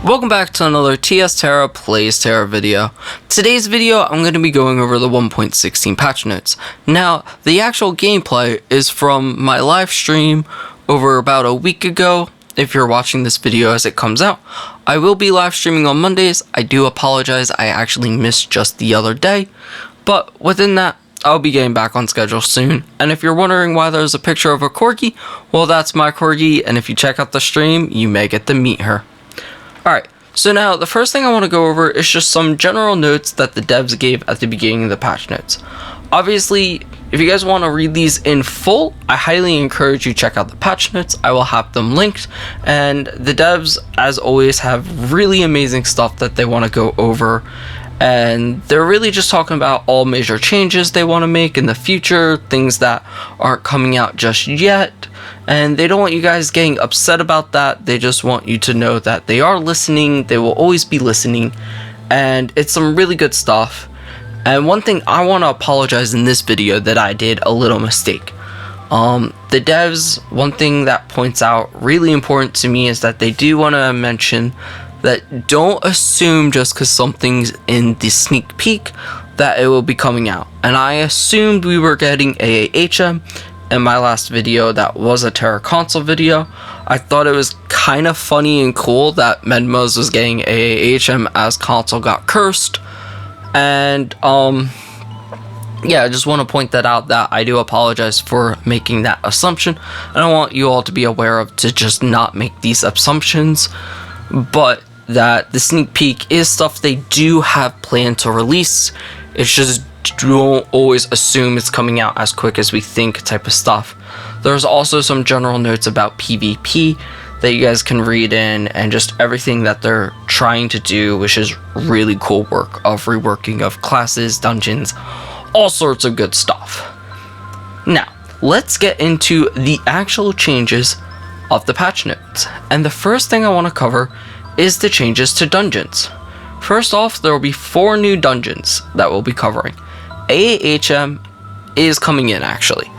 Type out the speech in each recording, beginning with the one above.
Welcome back to another Tera Plays Tera video. Today's video, I'm going to be going over the 1.16 patch notes. Now, the actual gameplay is from my live stream over about a week ago. If you're watching this video as it comes out, I will be live streaming on Mondays. I do apologize, I actually missed just the other day. But within that, I'll be getting back on schedule soon. And if you're wondering why there's a picture of a corgi, well, that's my corgi, and if you check out the stream, you may get to meet her. Alright, so now the first thing I want to go over is just some general notes that the devs gave at the beginning of the patch notes. Obviously, if you guys want to read these in full, I highly encourage you check out the patch notes. I will have them linked, and the devs, as always, have really amazing stuff that they want to go over, and they're really just talking about all major changes they want to make in the future, things that aren't coming out just yet. And they don't want you guys getting upset about that. They just want you to know that they are listening. They will always be listening. And it's some really good stuff. And one thing I want to apologize in this video that I did a little mistake. The devs, one thing that points out really important to me is that they do want to mention that don't assume just because something's in the sneak peek that it will be coming out. And I assumed we were getting AAHM. In my last video that was a Tera console video. I thought it was kind of funny and cool that Menma's was getting AAHM as console got cursed. And yeah, I just want to point that out, that I do apologize for making that assumption, and I want you all to be aware of to just not make these assumptions, but that the sneak peek is stuff they do have planned to release. It's just don't always assume it's coming out as quick as we think type of stuff. There's also some general notes about PvP that you guys can read in, and just everything that they're trying to do, which is really cool work of reworking of classes, dungeons, all sorts of good stuff. Now, let's get into the actual changes of the patch notes. And the first thing I want to cover is the changes to dungeons. First off, there will be 4 new dungeons that we'll be covering. AAHM is coming in actually,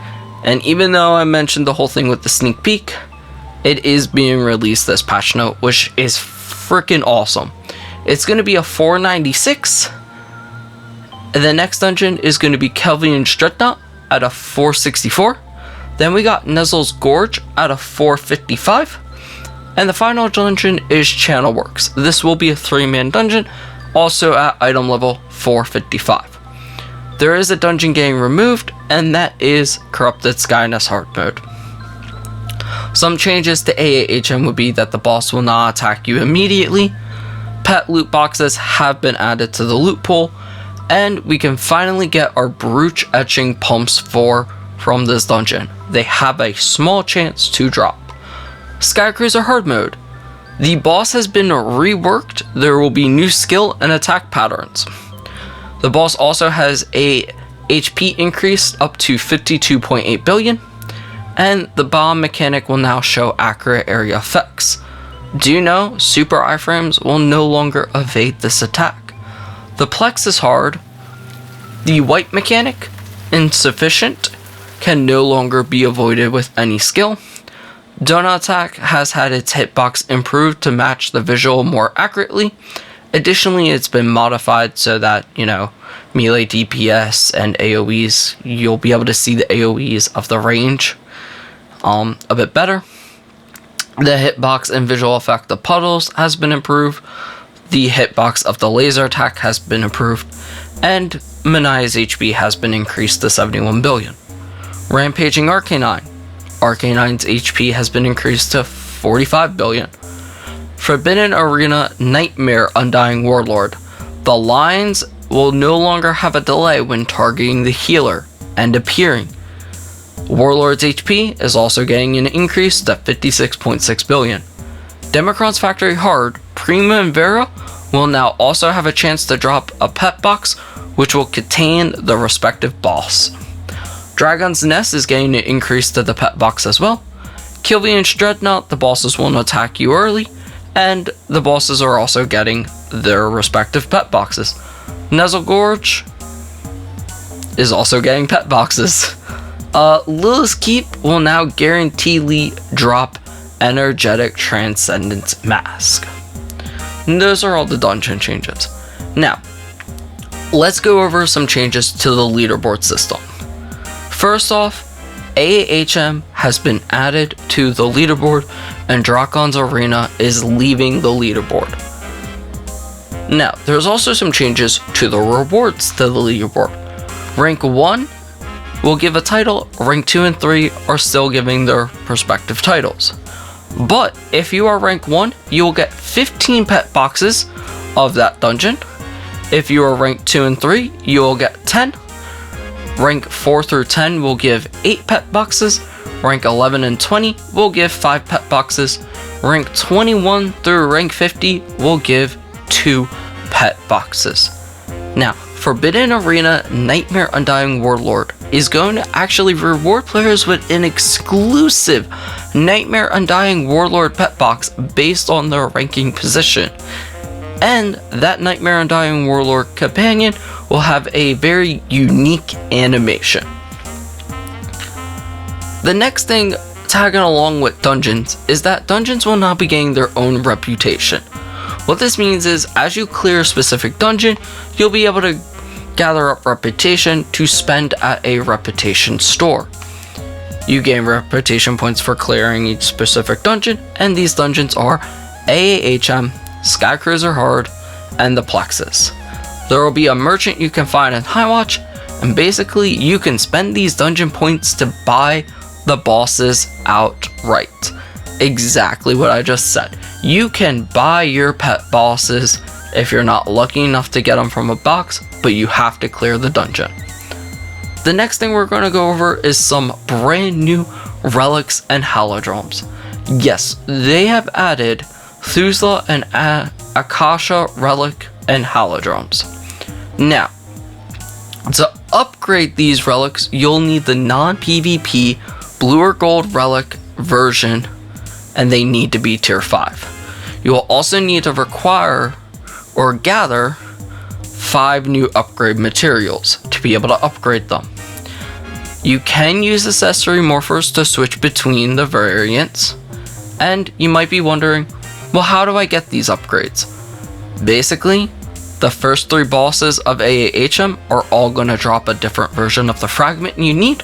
and even though I mentioned the whole thing with the sneak peek, it is being released this patch note, which is freaking awesome. It's going to be a 496, and the next dungeon is going to be Kelvin Stretnot at a 464. Then we got Nezel's Gorge at a 455, and the final dungeon is Channel Works. This will be a 3-man dungeon, also at item level 455. There is a dungeon getting removed, and that is Corrupted Skyness Hard Mode. Some changes to AAHM would be that the boss will not attack you immediately, pet loot boxes have been added to the loot pool, and we can finally get our brooch etching pumps from this dungeon. They have a small chance to drop. Skycruiser Hard Mode. The boss has been reworked. There will be new skill and attack patterns. The boss also has a HP increase up to 52.8 billion, and the bomb mechanic will now show accurate area effects. Do you know super iframes will no longer evade this attack? The Plex is hard. The white mechanic, insufficient, can no longer be avoided with any skill. Donut attack has had its hitbox improved to match the visual more accurately. Additionally, it's been modified so that, you know, melee DPS and AoEs, you'll be able to see the AoEs of the range a bit better. The hitbox and visual effect of puddles has been improved. The hitbox of the laser attack has been improved. And Manaya's HP has been increased to 71 billion. Rampaging Arcanine. Arcanine's HP has been increased to 45 billion. Forbidden Arena Nightmare Undying Warlord. The lines will no longer have a delay when targeting the healer and appearing. Warlord's HP is also getting an increase to 56.6 billion. Democron's Factory Hard Prima and Vera will now also have a chance to drop a pet box which will contain the respective boss. Dragon's Nest is getting an increase to the pet box as well. Kilvian's Dreadnought, the bosses won't attack you early, and the bosses are also getting their respective pet boxes. Nezel Gorge is also getting pet boxes. Lilith's Keep will now guaranteedly drop Energetic Transcendence Mask. And those are all the dungeon changes. Now, let's go over some changes to the leaderboard system. First off, AAHM has been added to the leaderboard, and Drakon's Arena is leaving the leaderboard. Now, there's also some changes to the rewards to the leaderboard. Rank 1 will give a title, rank 2 and 3 are still giving their respective titles. But if you are rank 1, you will get 15 pet boxes of that dungeon. If you are rank 2 and 3, you will get 10. Rank 4 through 10 will give 8 pet boxes. Rank 11 and 20 will give 5 pet boxes. Rank 21 through rank 50 will give 2 pet boxes. Now, Forbidden Arena Nightmare Undying Warlord is going to actually reward players with an exclusive Nightmare Undying Warlord pet box based on their ranking position. And that Nightmare Undying Warlord companion will have a very unique animation. The next thing tagging along with dungeons is that dungeons will now be getting their own reputation. What this means is as you clear a specific dungeon, you'll be able to gather up reputation to spend at a reputation store. You gain reputation points for clearing each specific dungeon, and these dungeons are AAHM, Skycruiser Hard, and the Plexus. There will be a merchant you can find in Highwatch, and basically you can spend these dungeon points to buy the bosses outright. Exactly what I just said. You can buy your pet bosses if you're not lucky enough to get them from a box, but you have to clear the dungeon. The next thing we're going to go over is some brand new relics and halidoms. Yes, they have added Thusla and Akasha relic and halidoms. Now, to upgrade these relics, you'll need the non-PvP blue or gold relic version, and they need to be tier 5. You will also need to require or gather 5 new upgrade materials to be able to upgrade them. You can use accessory morphers to switch between the variants, and you might be wondering, well, how do I get these upgrades? Basically, the first 3 bosses of AAHM are all going to drop a different version of the fragment you need.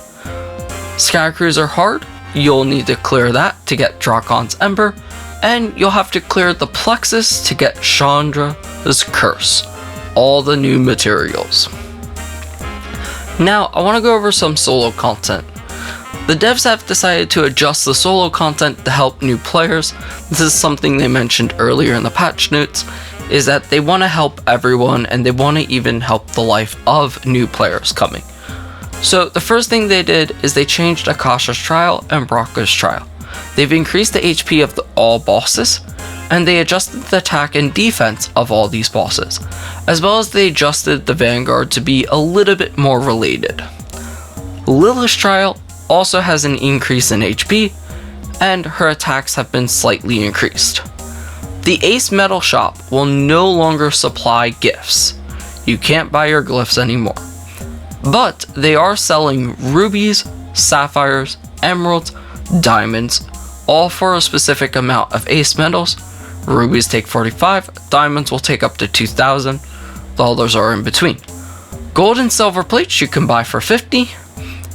Skycruiser Hard, you'll need to clear that to get Drakon's Ember, and you'll have to clear the Plexus to get Chandra's Curse. All the new materials. Now, I want to go over some solo content. The devs have decided to adjust the solo content to help new players. This is something they mentioned earlier in the patch notes, is that they want to help everyone and they want to even help the life of new players coming. So the first thing they did is they changed Akasha's Trial and Brocca's Trial. They've increased the HP of all bosses, and they adjusted the attack and defense of all these bosses, as well as they adjusted the Vanguard to be a little bit more related. Lilith's Trial also has an increase in HP, and her attacks have been slightly increased. The Ace Metal Shop will no longer supply gifts. You can't buy your glyphs anymore. But they are selling rubies, sapphires, emeralds, diamonds, all for a specific amount of ace metals. Rubies take 45, diamonds will take up to 2,000, the others are in between. Gold and silver plates you can buy for 50,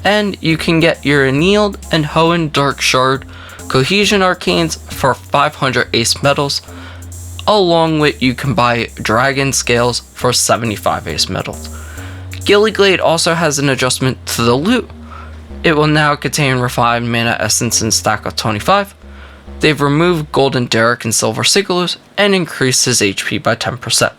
and you can get your Annealed and Hoenn Dark Shard Cohesion Arcanes for 500 ace metals, along with you can buy Dragon Scales for 75 ace metals. Gillyglade also has an adjustment to the loot. It will now contain refined mana essence and stack of 25. They've removed Golden Derrick and Silver Sigalus and increased his HP by 10%.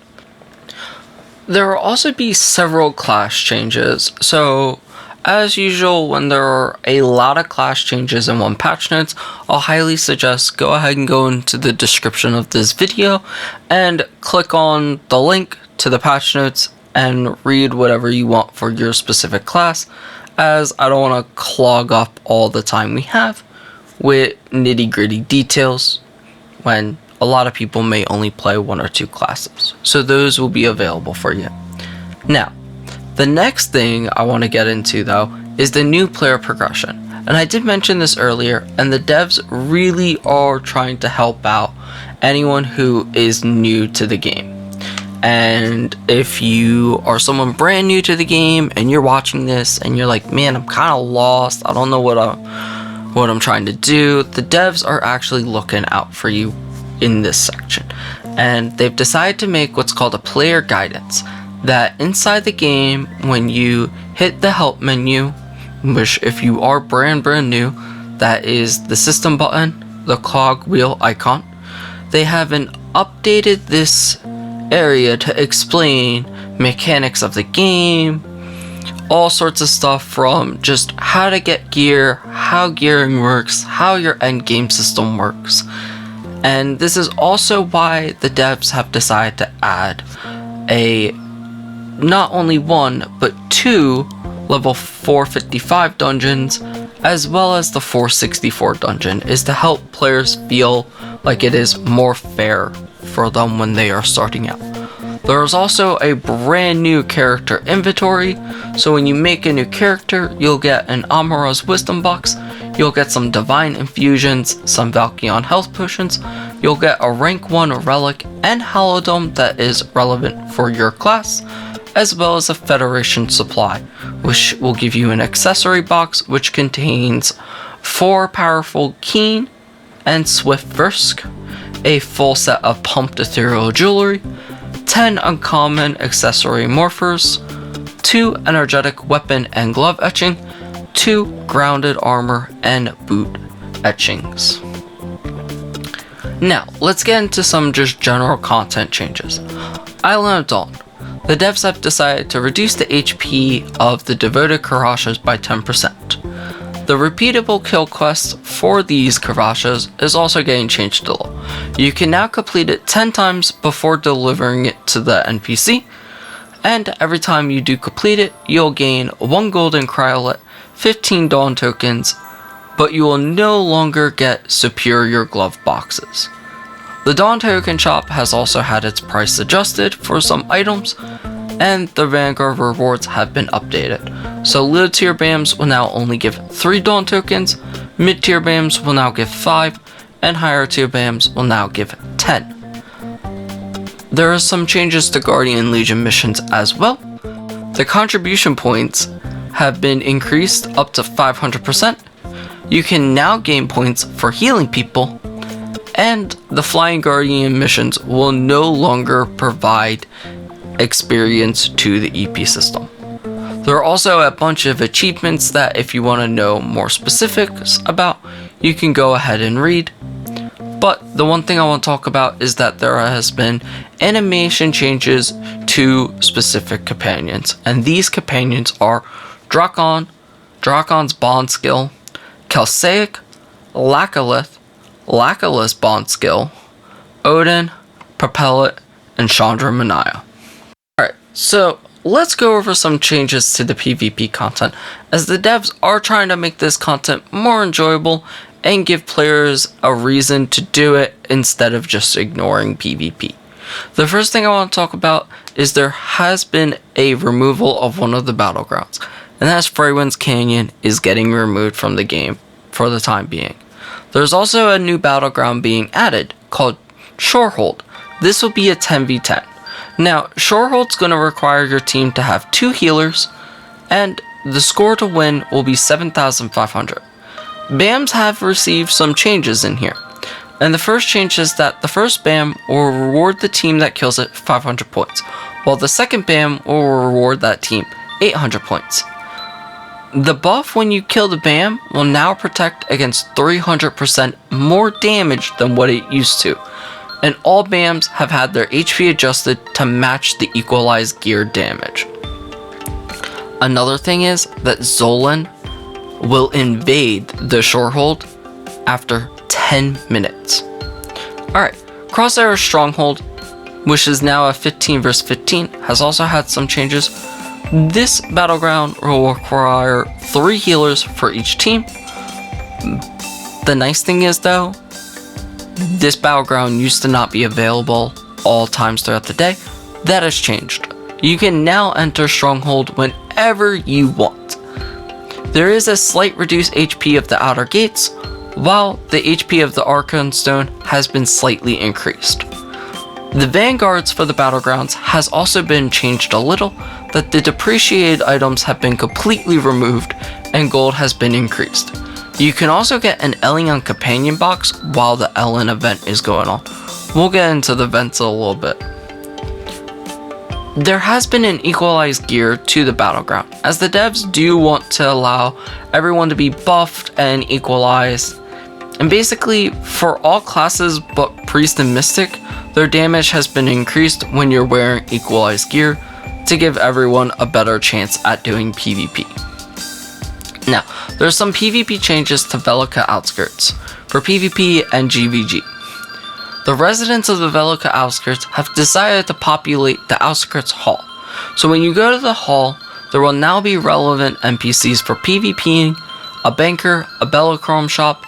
There will also be several class changes, so as usual when there are a lot of class changes in one patch notes, I'll highly suggest go ahead and go into the description of this video and click on the link to the patch notes and read whatever you want for your specific class, as I don't want to clog up all the time we have with nitty-gritty details when a lot of people may only play 1 or 2 classes. So those will be available for you. Now, the next thing I want to get into though is the new player progression. And I did mention this earlier, and the devs really are trying to help out anyone who is new to the game. And if you are someone brand new to the game and you're watching this and you're like, man, I'm kind of lost, I don't know what I'm trying to do, the devs are actually looking out for you in this section. And they've decided to make what's called a player guidance, that inside the game, when you hit the help menu, which if you are brand new, that is the system button, the cog wheel icon, they haven't updated this area to explain mechanics of the game, all sorts of stuff, from just how to get gear, how gearing works, how your end game system works. And this is also why the devs have decided to add a not only one but two level 455 dungeons, as well as the 464 dungeon, is to help players feel like it is more fair for them when they are starting out. There is also a brand new character inventory, so when you make a new character, you'll get an Amura's Wisdom box, you'll get some Divine Infusions, some Valkion health potions, you'll get a rank 1 relic and halidome that is relevant for your class, as well as a Federation supply, which will give you an accessory box which contains 4 powerful Keen and Swift Versk, a full set of pumped ethereal jewelry, 10 uncommon accessory morphers, 2 energetic weapon and glove etching, 2 grounded armor and boot etchings. Now, let's get into some just general content changes. Island of Dawn. The devs have decided to reduce the HP of the devoted Karashas by 10%. The repeatable kill quest for these Karashas is also getting changed to low. You can now complete it 10 times before delivering it to the NPC, and every time you do complete it, you'll gain 1 golden cryolet, 15 dawn tokens, but you will no longer get superior glove boxes. The Dawn Token Shop has also had its price adjusted for some items, and the Vanguard rewards have been updated. So low tier BAMs will now only give 3 Dawn tokens, mid tier BAMs will now give 5, and higher tier BAMs will now give 10. There are some changes to Guardian Legion missions as well. The contribution points have been increased up to 500%. You can now gain points for healing people, and the Flying Guardian missions will no longer provide experience to the EP system. There are also a bunch of achievements that, if you want to know more specifics about, you can go ahead and read. But the one thing I want to talk about is that there has been animation changes to specific companions, and these companions are Dracon's Bond Skill, Kelsaic, Lacalith Bond Skill, Odin, Propellet, and Chandra Manaya. Alright, so let's go over some changes to the PvP content, as the devs are trying to make this content more enjoyable and give players a reason to do it instead of just ignoring PvP. The first thing I want to talk about is there has been a removal of one of the battlegrounds, and that's Freywind's Canyon is getting removed from the game for the time being. There's also a new battleground being added called Shorehold. This will be a 10v10. Now, Shorehold's going to require your team to have 2 healers, and the score to win will be 7,500. BAMs have received some changes in here, and the first change is that the first BAM will reward the team that kills it 500 points, while the second BAM will reward that team 800 points. The buff when you kill the BAM will now protect against 300% more damage than what it used to, and all BAMs have had their HP adjusted to match the equalized gear damage. Another thing is that Zolan will invade the Shorehold after 10 minutes. Alright, Crosshair's Stronghold, which is now a 15 vs 15, has also had some changes. This battleground will require 3 healers for each team. The nice thing is though, this battleground used to not be available all times throughout the day. That has changed. You can now enter Stronghold whenever you want. there is a slight reduced HP of the outer gates, while the HP of the Archon Stone has been slightly increased. The vanguards for the battlegrounds has also been changed a little, that the depreciated items have been completely removed and gold has been increased. You can also get an Elion companion box while the Ellen event is going on. We'll get into the events a little bit. There has been an equalized gear to the battleground, as the devs do want to allow everyone to be buffed and equalized. And basically, for all classes but Priest and Mystic, their damage has been increased when you're wearing equalized gear to give everyone a better chance at doing PvP. Now, there are some PvP changes to Velica outskirts for PvP and GVG. The residents of the Velica outskirts have decided to populate the outskirts hall. So when you go to the hall, there will now be relevant NPCs for PvPing, a banker, a battleground shop,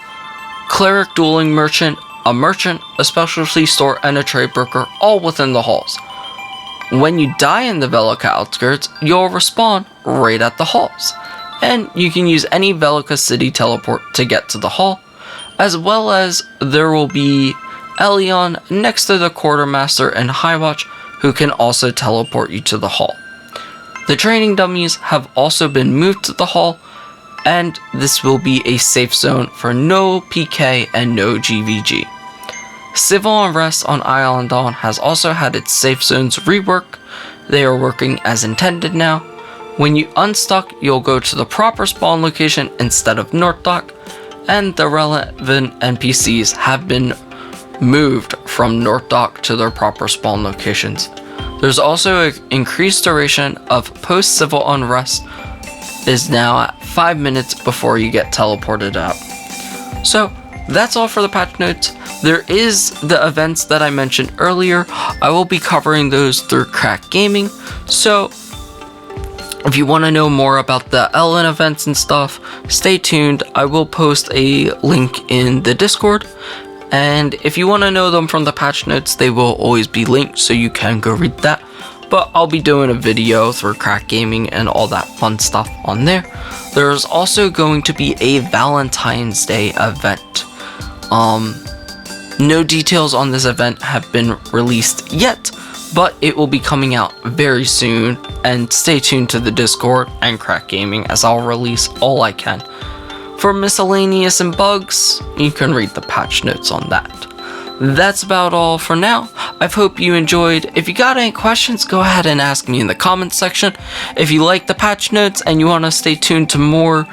cleric dueling merchant, a specialty store, and a trade broker, all within the halls. When you die in the Velica outskirts, you'll respawn right at the halls. And you can use any Velica city teleport to get to the hall, as well as there will be Elion next to the quartermaster and Highwatch who can also teleport you to the hall. The training dummies have also been moved to the hall, and this will be a safe zone for no PK and no GVG. Civil unrest on Island Dawn has also had its safe zones rework. They are working as intended now. When you unstuck, you'll go to the proper spawn location instead of North Dock, and the relevant NPCs have been moved from North Dock to their proper spawn locations. There's also an increased duration of post-civil unrest is now at 5 minutes before you get teleported out. So that's all for the patch notes. There is the events that I mentioned earlier. I will be covering those through Crack Gaming. So if you want to know more about the Ellen events and stuff, stay tuned. I will post a link in the Discord. And if you want to know them from the patch notes, they will always be linked, so you can go read that. But I'll be doing a video through Crack Gaming and all that fun stuff on there. There's also going to be a Valentine's Day event. No details on this event have been released yet, but it will be coming out very soon. And stay tuned to the Discord and Crack Gaming, as I'll release all I can. For miscellaneous and bugs, you can read the patch notes on that. That's about all for now. I hope you enjoyed. If you got any questions, go ahead and ask me in the comments section. If you like the patch notes and you want to stay tuned to more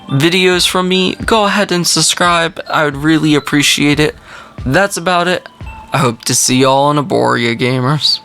videos from me, go ahead and subscribe. I would really appreciate it. That's about it. I hope to see y'all in Aboria, gamers.